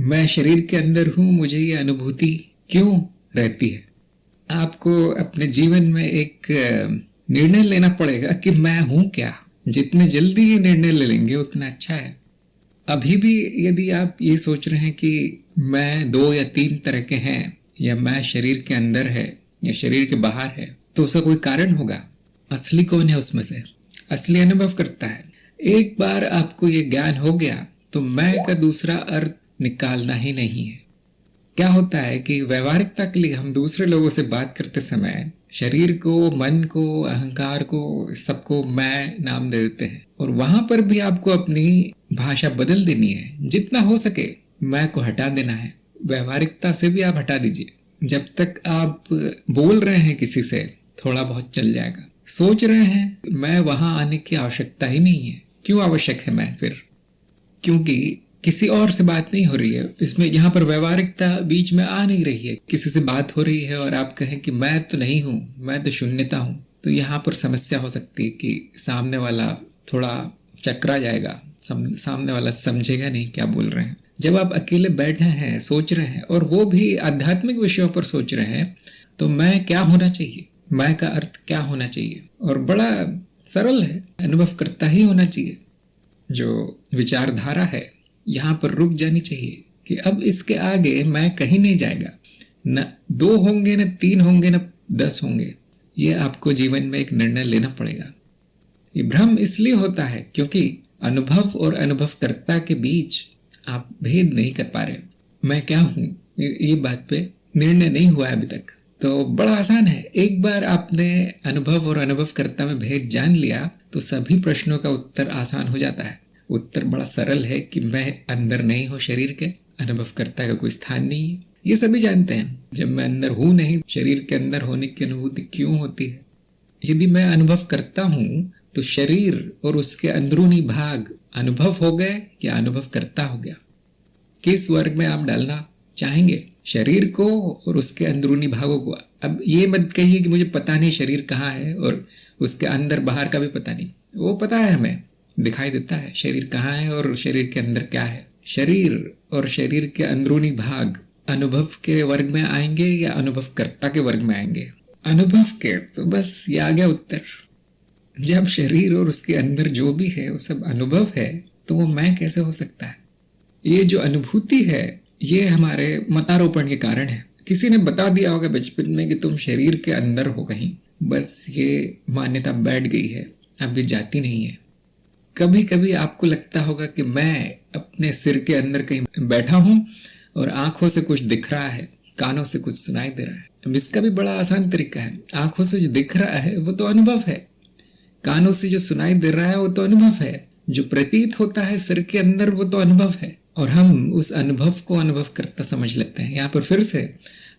मैं शरीर के अंदर हूँ, मुझे ये अनुभूति क्यों रहती है? आपको अपने जीवन में एक निर्णय लेना पड़ेगा कि मैं हूँ क्या। जितने जल्दी ये निर्णय ले लेंगे उतना अच्छा है। अभी भी यदि आप ये सोच रहे हैं कि मैं 2 या 3 तरह के हैं, या मैं शरीर के अंदर है या शरीर के बाहर है, तो उसका कोई कारण होगा। असली कौन है उसमें से? असली अनुभव करता है। एक बार आपको ये ज्ञान हो गया तो मैं का दूसरा अर्थ निकालना ही नहीं है। क्या होता है कि व्यवहारिकता के लिए हम दूसरे लोगों से बात करते समय शरीर को, मन को, अहंकार को, सबको मैं नाम दे देते हैं, और वहां पर भी आपको अपनी भाषा बदल देनी है। जितना हो सके मैं को हटा देना है। व्यवहारिकता से भी आप हटा दीजिए। जब तक आप बोल रहे हैं किसी से, थोड़ा बहुत चल जाएगा। सोच रहे हैं मैं, वहां आने की आवश्यकता ही नहीं है। क्यों आवश्यक है मैं फिर? क्योंकि किसी और से बात नहीं हो रही है। इसमें यहाँ पर व्यवहारिकता बीच में आ नहीं रही है। किसी से बात हो रही है और आप कहें कि मैं तो नहीं हूँ, मैं तो शून्यता हूँ, तो यहाँ पर समस्या हो सकती है कि सामने वाला थोड़ा चकरा जाएगा, सामने वाला समझेगा नहीं क्या बोल रहे हैं। जब आप अकेले बैठे हैं, सोच रहे हैं, और वो भी आध्यात्मिक विषयों पर सोच रहे हैं, तो मैं क्या होना चाहिए, मैं का अर्थ क्या होना चाहिए? और बड़ा सरल है, अनुभव करता ही होना चाहिए। जो विचारधारा है यहाँ पर रुक जानी चाहिए कि अब इसके आगे मैं कहीं नहीं जाएगा। न 2 होंगे, न 3 होंगे, न 10 होंगे। ये आपको जीवन में एक निर्णय लेना पड़ेगा। ये भ्रम इसलिए होता है क्योंकि अनुभव और अनुभवकर्ता के बीच आप भेद नहीं कर पा रहे। मैं क्या हूँ, ये बात पे निर्णय नहीं हुआ है अभी तक। तो बड़ा आसान है। एक बार आपने अनुभव और अनुभवकर्ता में भेद जान लिया तो सभी प्रश्नों का उत्तर आसान हो जाता है। उत्तर बड़ा सरल है कि मैं अंदर नहीं हूँ शरीर के, अनुभवकर्ता का कोई स्थान नहीं है। ये सभी जानते हैं। जब मैं अंदर हूँ नहीं, शरीर के अंदर होने की अनुभूति क्यों होती है? यदि मैं अनुभव करता हूँ तो शरीर और उसके अंदरूनी भाग अनुभव हो गए या अनुभव करता हो गया? किस वर्ग में आप डालना चाहेंगे शरीर को और उसके अंदरूनी भागों को? अब ये मत कहिए कि मुझे पता नहीं शरीर कहाँ है और उसके अंदर बाहर का भी पता नहीं। वो पता है, हमें दिखाई देता है शरीर कहाँ है और शरीर के अंदर क्या है। शरीर और शरीर के अंदरूनी भाग अनुभव के वर्ग में आएंगे या अनुभवकर्ता के वर्ग में आएंगे? अनुभव के। तो बस ये आ गया उत्तर। जब शरीर और उसके अंदर जो भी है वो सब अनुभव है, तो वो मैं कैसे हो सकता है? ये जो अनुभूति है ये हमारे मतारोपण के कारण है। किसी ने बता दिया होगा बचपन में कि तुम शरीर के अंदर हो कहीं, बस ये मान्यता बैठ गई है, अब ये जाती नहीं है। कभी कभी आपको लगता होगा कि मैं अपने सिर के अंदर कहीं बैठा हूं और आंखों से कुछ दिख रहा है, कानों से कुछ सुनाई दे रहा है। अब इसका भी बड़ा आसान तरीका है। आंखों से जो दिख रहा है वो तो अनुभव है, कानों से जो सुनाई दे रहा है वो तो अनुभव है, जो प्रतीत होता है सिर के अंदर वो तो अनुभव है, और हम उस अनुभव को अनुभव करता समझ लेते हैं। यहाँ पर फिर से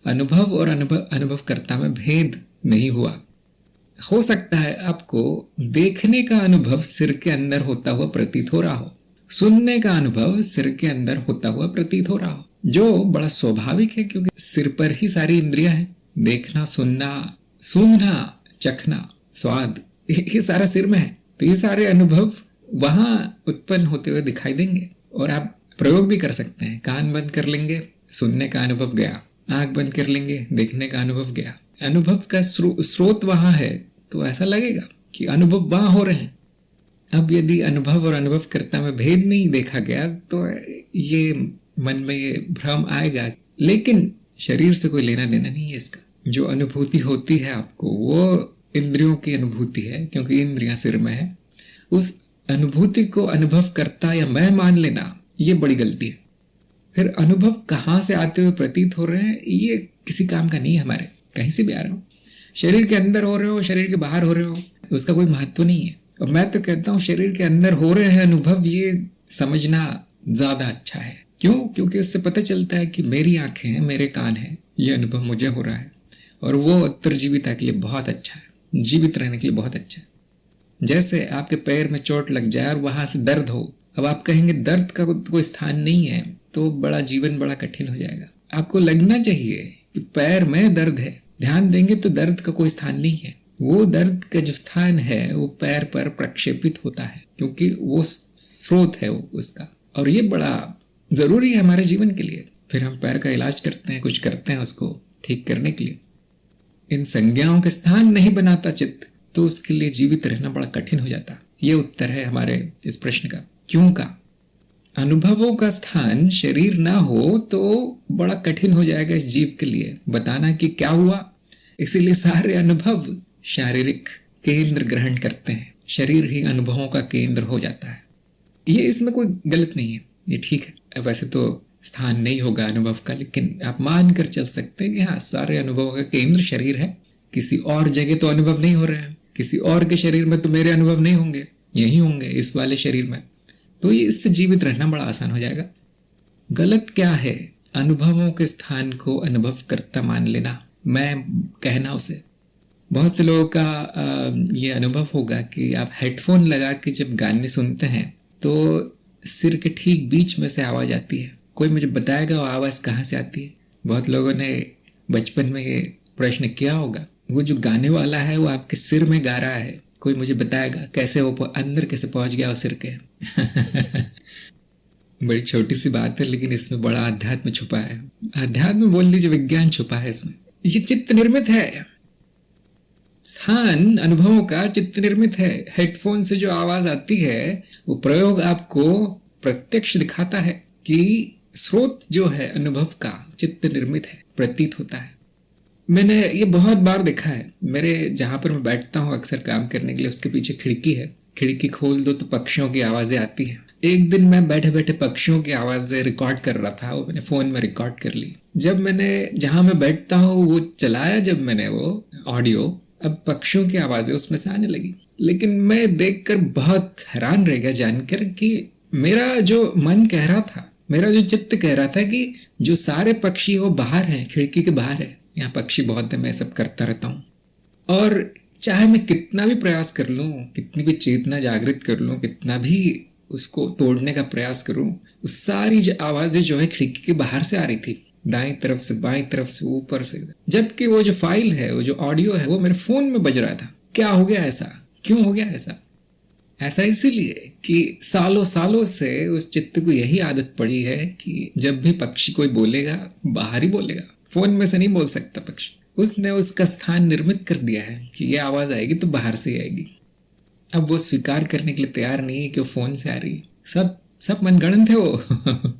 अनुभव और अनुभव करता में भेद नहीं हुआ। हो सकता है आपको देखने का अनुभव सिर के अंदर होता हुआ प्रतीत हो रहा हो, सुनने का अनुभव सिर के अंदर होता हुआ प्रतीत हो रहा हो, जो बड़ा स्वाभाविक है क्योंकि सिर पर ही सारी इंद्रियां हैं। देखना, सुनना, सूंघना, चखना, स्वाद, ये सारा सिर में है। तो ये सारे अनुभव वहां उत्पन्न होते हुए दिखाई देंगे। और आप प्रयोग भी कर सकते हैं। कान बंद कर लेंगे, सुनने का अनुभव गया, आंख बंद कर लेंगे, देखने का अनुभव गया। अनुभव का स्रोत वहां है तो ऐसा लगेगा कि अनुभव वहां हो रहे हैं। अब यदि अनुभव और अनुभवकर्ता में भेद नहीं देखा गया तो ये मन में ये भ्रम आएगा, लेकिन शरीर से कोई लेना देना नहीं है इसका। जो अनुभूति होती है आपको वो इंद्रियों की अनुभूति है, क्योंकि इंद्रियां सिर में है। उस अनुभूति को अनुभव करता या मैं मान लेना, ये बड़ी गलती है। फिर अनुभव कहाँ से आते हुए प्रतीत हो रहे हैं, ये किसी काम का नहीं है हमारे। कहीं से भी आ रहे हो, शरीर के अंदर हो रहे हो, शरीर के बाहर हो रहे हो, उसका कोई महत्व नहीं है। और मैं तो कहता हूँ शरीर के अंदर हो रहे हैं अनुभव, ये समझना ज्यादा अच्छा है। क्यों? क्योंकि उससे पता चलता है कि मेरी आंखें हैं, मेरे कान हैं, ये अनुभव मुझे हो रहा है, और वो उत्तरजीविता के लिए बहुत अच्छा है, जीवित रहने के लिए बहुत अच्छा है। जैसे आपके पैर में चोट लग जाए और वहां से दर्द हो, अब आप कहेंगे दर्द का कोई स्थान नहीं है, तो बड़ा जीवन बड़ा कठिन हो जाएगा। आपको लगना चाहिए कि पैर में दर्द है, ध्यान देंगे तो दर्द का कोई स्थान नहीं है। वो दर्द का जो स्थान है वो पैर पर प्रक्षेपित होता है, क्योंकि वो स्रोत है वो उसका। और ये बड़ा जरूरी है हमारे जीवन के लिए। फिर हम पैर का इलाज करते हैं, कुछ करते हैं उसको ठीक करने के लिए। इन संज्ञाओं के स्थान नहीं बनाता चित्त, तो उसके लिए जीवित रहना बड़ा कठिन हो जाता। ये उत्तर है हमारे इस प्रश्न का, क्यों का। अनुभवों का स्थान शरीर ना हो तो बड़ा कठिन हो जाएगा इस जीव के लिए बताना कि क्या हुआ। इसीलिए सारे अनुभव शारीरिक केंद्र ग्रहण करते हैं, शरीर ही अनुभवों का केंद्र हो जाता है। ये इसमें कोई गलत नहीं है, ये ठीक है। वैसे तो स्थान नहीं होगा अनुभव का, लेकिन आप मान कर चल सकते हैं कि हाँ, सारे अनुभवों का केंद्र शरीर है। किसी और जगह तो अनुभव नहीं हो रहे हैं, किसी और के शरीर में तो मेरे अनुभव नहीं होंगे, यही होंगे इस वाले शरीर में। तो ये इससे जीवित रहना बड़ा आसान हो जाएगा। गलत क्या है? अनुभवों के स्थान को अनुभव करता मान लेना, मैं कहना उसे। बहुत से लोगों का ये अनुभव होगा कि आप हेडफोन लगा के जब गाने सुनते हैं तो सिर के ठीक बीच में से आवाज़ आती है। कोई मुझे बताएगा वो आवाज़ कहाँ से आती है? बहुत लोगों ने बचपन में ये प्रश्न किया होगा। वो जो गाने वाला है वो आपके सिर में गा रहा है, कोई मुझे बताएगा कैसे वो अंदर कैसे पहुंच गया वो सिर के। बड़ी छोटी सी बात है, लेकिन इसमें बड़ा अध्यात्म छुपा है। अध्यात्म बोल लीजिए, विज्ञान छुपा है इसमें। ये चित्त निर्मित है। स्थान अनुभवों का चित्त निर्मित है। हेडफोन से जो आवाज आती है वो प्रयोग आपको प्रत्यक्ष दिखाता है कि स्रोत जो है अनुभव का चित्त निर्मित है, प्रतीत होता है। मैंने ये बहुत बार देखा है। मेरे जहाँ पर मैं बैठता हूँ अक्सर काम करने के लिए, उसके पीछे खिड़की है। खिड़की खोल दो तो पक्षियों की आवाज़ें आती हैं। एक दिन मैं बैठे बैठे पक्षियों की आवाज़ें रिकॉर्ड कर रहा था, वो मैंने फ़ोन में रिकॉर्ड कर ली। जब मैंने जहाँ मैं बैठता हूँ वो चलाया, जब मैंने वो ऑडियो, अब पक्षियों की आवाज़ें उसमें से आने लगी। लेकिन मैं देखकर बहुत हैरान रह गया जानकर कि मेरा जो मन कह रहा था, मेरा जो चित्त कह रहा था कि जो सारे पक्षी वो बाहर हैं, खिड़की के बाहर है। यहाँ पक्षी बहुत है, मैं सब करता रहता हूँ। और चाहे मैं कितना भी प्रयास कर लूँ, कितनी भी चेतना जागृत कर लूँ, कितना भी उसको तोड़ने का प्रयास करूँ, उस सारी आवाज़ें जो है खिड़की के बाहर से आ रही थी, दाईं तरफ से, बाईं तरफ से, ऊपर से। जबकि वो जो फाइल है, वो जो ऑडियो है, वो मेरे फ़ोन में बज रहा था। क्या हो गया ऐसा? क्यों हो गया ऐसा? ऐसा इसीलिए कि सालों सालों से उस चित्त को यही आदत पड़ी है कि जब भी पक्षी कोई बोलेगा, बाहर ही बोलेगा, फोन में से नहीं बोल सकता पक्षी। उसने उसका स्थान निर्मित कर दिया है कि ये आवाज आएगी तो बाहर से आएगी। अब वो स्वीकार करने के लिए तैयार नहीं है कि वो फोन से आ रही है। सब मनगढ़ंत है वो।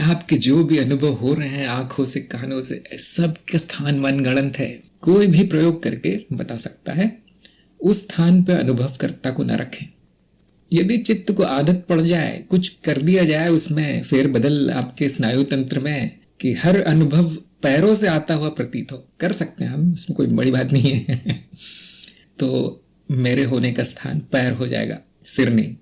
आपके जो भी अनुभव हो रहे हैं आंखों से, कानों से, सब के स्थान मनगढ़ंत है। कोई भी प्रयोग करके बता सकता है। उस स्थान पे अनुभवकर्ता को न रखें। यदि चित्त को आदत पड़ जाए, कुछ कर दिया जाए उसमें फेरबदल आपके स्नायु तंत्र में, कि हर अनुभव पैरों से आता हुआ प्रतीत हो, कर सकते हैं हम, इसमें कोई बड़ी बात नहीं है। तो मेरे होने का स्थान पैर हो जाएगा, सिर नहीं।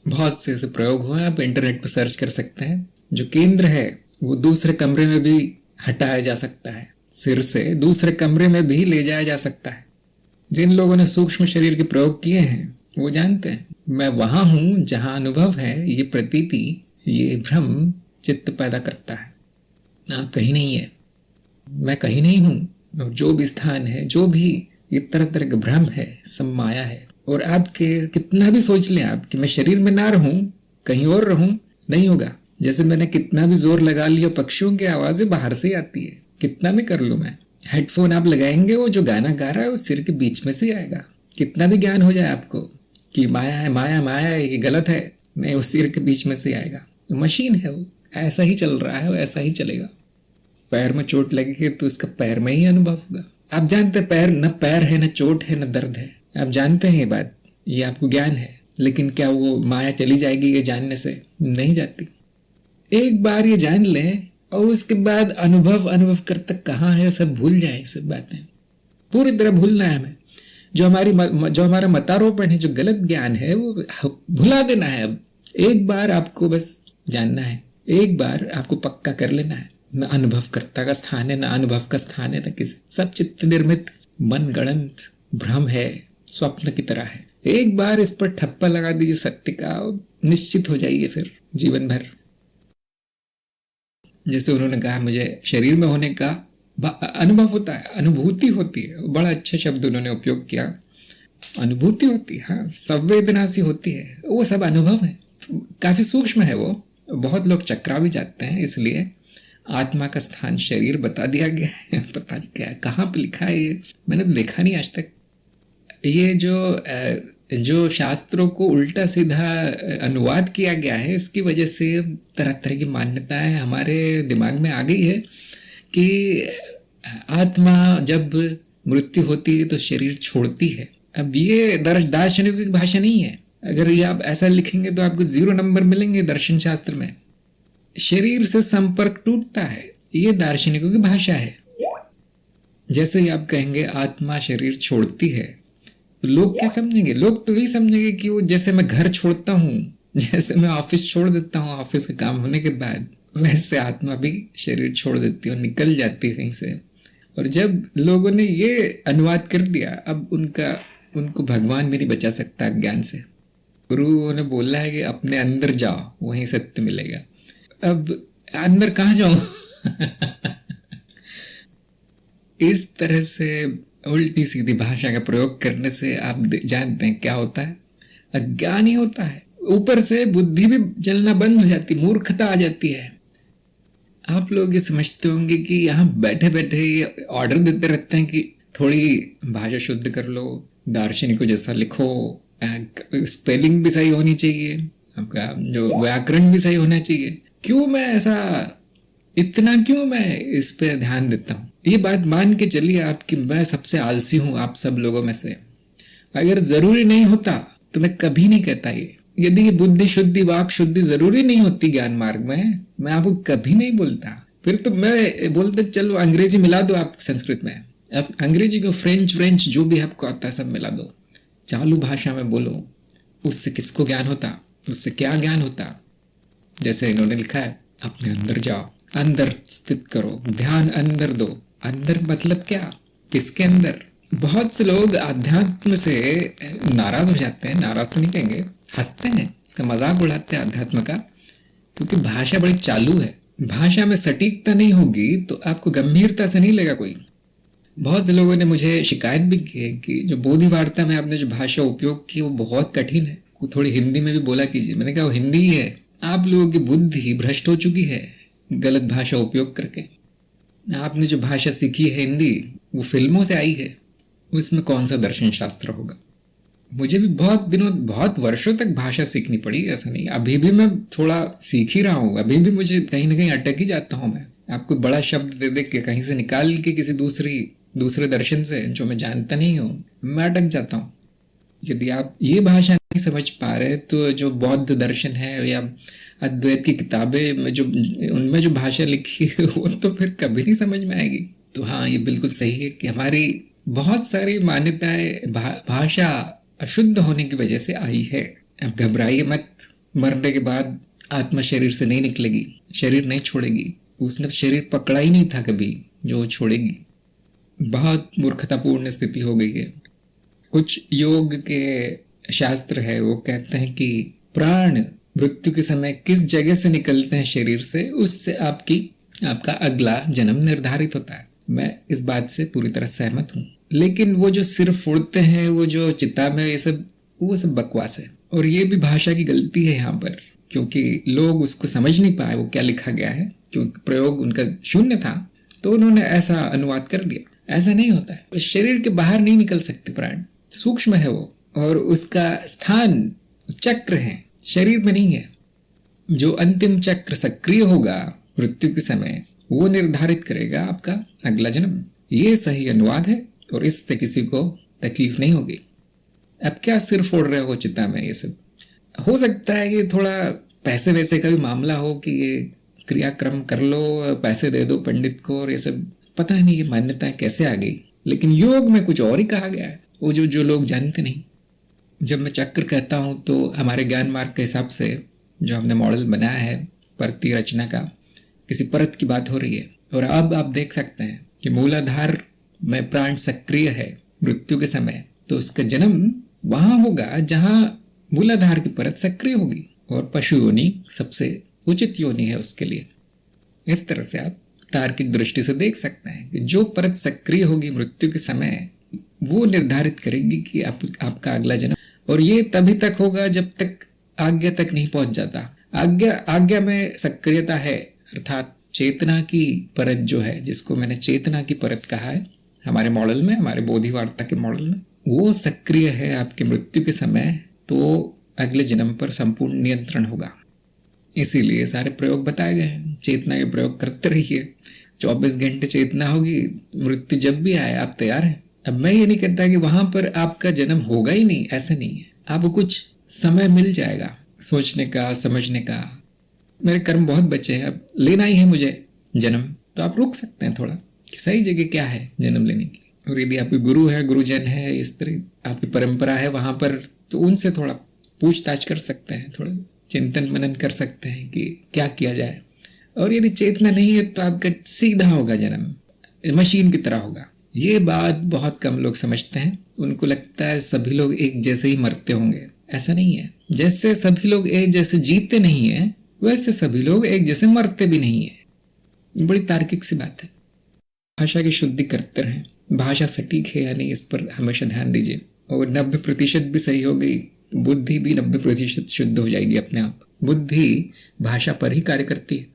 बहुत से ऐसे प्रयोग हुए, आप इंटरनेट पर सर्च कर सकते हैं। जो केंद्र है वो दूसरे कमरे में भी हटाया जा सकता है, सिर से दूसरे कमरे में भी ले जाया जा सकता है। जिन लोगों ने सूक्ष्म शरीर के प्रयोग किए हैं वो जानते हैं। मैं वहां हूं जहां अनुभव है, ये प्रतीति, ये भ्रम चित्त पैदा करता है। आप कहीं नहीं है, मैं कहीं नहीं हूं। जो भी स्थान है, जो भी ये तरह तरह का भ्रम है, सब माया है। और आपके कितना भी सोच लें आप कि मैं शरीर में ना रहूं, कहीं और रहूं, नहीं होगा। जैसे मैंने कितना भी जोर लगा लिया, पक्षियों की आवाजें बाहर से आती है, कितना भी कर लूं मैं। हेडफोन आप लगाएंगे, वो जो गाना गा रहा है वो सिर के बीच में से आएगा। कितना भी ज्ञान हो जाए आपको कि माया है, माया माया है, ये गलत है, नहीं, वो सिर के बीच में से आएगा। मशीन है वो, ऐसा ही चल रहा है, वो ऐसा ही चलेगा। पैर में चोट लगेगी तो उसका पैर में ही अनुभव होगा। आप जानते हैं पैर न पैर है, न चोट है, न दर्द है। आप जानते हैं ये बात, ये आपको ज्ञान है। लेकिन क्या वो माया चली जाएगी ये जानने से? नहीं जाती। एक बार ये जान लें और उसके बाद अनुभव करता कहाँ है सब भूल जाए। सब बातें पूरी तरह भूलना है हमें। जो हमारा मतारोपण है, जो गलत ज्ञान है, वो भुला देना है। अब एक बार आपको बस जानना है, एक बार आपको पक्का कर लेना है। न अनुभवकर्ता का स्थान है, न अनुभव का स्थान है, न किसी। सब चित्त निर्मित मनगढ़ंत भ्रम है, स्वप्न की तरह है। एक बार इस पर ठप्पा लगा दीजिए सत्य का, निश्चित हो जाइए फिर जीवन भर। जैसे उन्होंने कहा मुझे शरीर में होने का अनुभव होता है, अनुभूति होती है। बड़ा अच्छा शब्द उन्होंने उपयोग किया, अनुभूति होती है। हाँ, संवेदना सी होती है, वो सब अनुभव है। काफी सूक्ष्म है वो, बहुत लोग चकरा भी जाते हैं, इसलिए आत्मा का स्थान शरीर बता दिया गया है। पता नहीं क्या कहाँ पे लिखा है, ये मैंने तो देखा नहीं आज तक। ये जो शास्त्रों को उल्टा सीधा अनुवाद किया गया है, इसकी वजह से तरह तरह की मान्यताएं हमारे दिमाग में आ गई है कि आत्मा जब मृत्यु होती है तो शरीर छोड़ती है। अब ये दार्शनिकों की भाषा नहीं है। अगर ये आप ऐसा लिखेंगे तो आपको 0 नंबर मिलेंगे दर्शन शास्त्र में। शरीर से संपर्क टूटता है, ये दार्शनिकों की भाषा है। जैसे ही आप कहेंगे आत्मा शरीर छोड़ती है, तो लोग क्या समझेंगे? लोग तो यही समझेंगे कि वो जैसे मैं घर छोड़ता हूँ, जैसे मैं ऑफिस छोड़ देता हूँ ऑफिस का काम होने के बाद, वैसे आत्मा भी शरीर छोड़ देती है और निकल जाती है कहीं से। और जब लोगों ने ये अनुवाद कर दिया, अब उनको भगवान भी नहीं बचा सकता ज्ञान से। गुरु ने बोला है कि अपने अंदर जाओ, वहीं सत्य मिलेगा। अब अंदर कहाँ जाऊं? इस तरह से उल्टी सीधी भाषा का प्रयोग करने से आप जानते हैं क्या होता है? अज्ञान ही होता है। ऊपर से बुद्धि भी चलना बंद हो जाती, मूर्खता आ जाती है। आप लोग ये समझते होंगे कि यहाँ बैठे बैठे ये ऑर्डर देते रहते हैं कि थोड़ी भाषा शुद्ध कर लो, दार्शनिकों जैसा लिखो, स्पेलिंग भी सही होनी चाहिए, आपका जो व्याकरण भी सही होना चाहिए। क्यों मैं इस पे ध्यान देता हूँ? ये बात मान के चलिए आप कि मैं सबसे आलसी हूँ आप सब लोगों में से। अगर जरूरी नहीं होता तो मैं कभी नहीं कहता ये। यदि ये बुद्धि शुद्धि वाक शुद्धि जरूरी नहीं होती ज्ञान मार्ग में, मैं आपको कभी नहीं बोलता। फिर तो मैं बोलते चलो अंग्रेजी मिला दो आप संस्कृत में, अंग्रेजी को फ्रेंच जो भी आपको आता है सब मिला दो, चालू भाषा में बोलो। उससे किसको ज्ञान होता? उससे क्या ज्ञान होता? जैसे इन्होंने लिखा है, अपने अंदर जाओ, अंदर स्थित करो, ध्यान अंदर दो। अंदर मतलब क्या? किसके अंदर? बहुत से लोग आध्यात्म से नाराज हो जाते हैं, नाराज तो नहीं कहेंगे, हंसते हैं, इसका मजाक उड़ाते हैं अध्यात्म का, क्योंकि भाषा बड़ी चालू है। भाषा में सटीकता नहीं होगी तो आपको गंभीरता से नहीं लेगा कोई। बहुत से लोगों ने मुझे शिकायत भी की है कि जो बोधि वार्ता में आपने जो भाषा उपयोग की वो बहुत कठिन है, थोड़ी हिंदी में भी बोला कीजिए। मैंने कहा वो हिंदी ही है, आप लोगों की बुद्धि भ्रष्ट हो चुकी है गलत भाषा उपयोग करके। आपने जो भाषा सीखी है हिंदी, वो फिल्मों से आई है, उसमें कौन सा दर्शन शास्त्र होगा? मुझे भी बहुत वर्षों तक भाषा सीखनी पड़ी, ऐसा नहीं। अभी भी मैं थोड़ा सीख ही रहा हूँ, अभी भी मुझे कहीं ना कहीं अटक ही जाता हूँ मैं। आपको बड़ा शब्द दे दे के कहीं से निकाल के किसी दूसरे दर्शन से जो मैं जानता नहीं हूँ, मैं अटक जाता हूँ। यदि आप ये भाषा नहीं समझ पा रहे तो जो बौद्ध दर्शन है या अद्वैत की किताबें में उनमें जो भाषा लिखी है वो तो फिर कभी नहीं समझ में आएगी। तो हाँ, ये बिल्कुल सही है कि हमारी बहुत सारी मान्यताएं भाषा अशुद्ध होने की वजह से आई है। अब घबराइए मत, मरने के बाद आत्मा शरीर से नहीं निकलेगी, शरीर नहीं छोड़ेगी। उसने शरीर पकड़ा ही नहीं था कभी जो छोड़ेगी। बहुत मूर्खतापूर्ण स्थिति हो गई है। कुछ योग के शास्त्र है, वो कहते हैं कि प्राण मृत्यु के समय किस जगह से निकलते हैं शरीर से, उससे आपका अगला जन्म निर्धारित होता है। मैं इस बात से पूरी तरह सहमत हूँ, लेकिन वो जो सिर फोड़ते हैं, वो जो चिता में वो सब बकवास है। और ये भी भाषा की गलती है यहाँ पर, क्योंकि लोग उसको समझ नहीं पाए वो क्या लिखा गया है, क्योंकि प्रयोग उनका शून्य था तो उन्होंने ऐसा अनुवाद कर दिया। ऐसा नहीं होता है। शरीर के बाहर नहीं निकल सकते प्राण, सूक्ष्म है वो, और उसका स्थान चक्र है, शरीर में नहीं है। जो अंतिम चक्र सक्रिय होगा मृत्यु के समय, वो निर्धारित करेगा आपका अगला जन्म। ये सही अनुवाद है और इससे किसी को तकलीफ नहीं होगी। अब क्या सिर फोड़ रहे हो चिता में? ये सब हो सकता है कि थोड़ा पैसे वैसे का भी मामला हो कि ये क्रियाक्रम कर लो, पैसे दे दो पंडित को, और ये सब पता नहीं ये मान्यताएं कैसे आ गई। लेकिन योग में कुछ और ही कहा गया है, वो जो लोग जानते नहीं। जब मैं चक्र कहता हूँ तो हमारे ज्ञान मार्ग के हिसाब से जो हमने मॉडल बनाया है परती रचना का, किसी परत की बात हो रही है। और अब आप देख सकते हैं कि मूलाधार में प्राण सक्रिय है मृत्यु के समय, तो उसका जन्म वहां होगा जहां मूलाधार की परत सक्रिय होगी, और पशु योनि सबसे उचित योनि है उसके लिए। इस तरह से आप तार्किक दृष्टि से देख सकते हैं कि जो परत सक्रिय होगी मृत्यु के समय, वो निर्धारित करेगी कि आपका अगला जन्म। और ये तभी तक होगा जब तक आज्ञा तक नहीं पहुंच जाता। आज्ञा आज्ञा में सक्रियता है, अर्थात चेतना की परत जो है, जिसको मैंने चेतना की परत कहा है हमारे मॉडल में, हमारे बोधि वार्ता के मॉडल में, वो सक्रिय है आपकी मृत्यु के समय, तो अगले जन्म पर संपूर्ण नियंत्रण होगा। इसीलिए सारे प्रयोग बताए गए हैं, चेतना के प्रयोग करते रहिए। 24 घंटे चेतना होगी, मृत्यु जब भी आए आप तैयार हैं। अब मैं ये नहीं कहता कि वहां पर आपका जन्म होगा ही नहीं, ऐसा नहीं है, आपको कुछ समय मिल जाएगा सोचने का, समझने का। मेरे कर्म बहुत बचे हैं, अब लेना ही है मुझे जन्म, तो आप रुक सकते हैं थोड़ा कि सही जगह क्या है जन्म लेने की। और यदि आपके गुरु है, गुरुजन है, इस तरह आपकी परंपरा है वहां पर, तो उनसे थोड़ा पूछताछ कर सकते हैं, थोड़ा चिंतन मनन कर सकते हैं कि क्या किया जाए। और यदि चेतना नहीं है तो आपका सीधा होगा जन्म, मशीन की तरह होगा। ये बात बहुत कम लोग समझते हैं, उनको लगता है सभी लोग एक जैसे ही मरते होंगे। ऐसा नहीं है। जैसे सभी लोग एक जैसे जीते नहीं है, वैसे सभी लोग एक जैसे मरते भी नहीं है। बड़ी तार्किक सी बात है। भाषा की शुद्धि करते रहें, भाषा सटीक है या नहीं इस पर हमेशा ध्यान दीजिए। और 90% भी सही हो गई, बुद्धि भी 90% शुद्ध हो जाएगी अपने आप। बुद्धि भाषा पर ही कार्य करती है।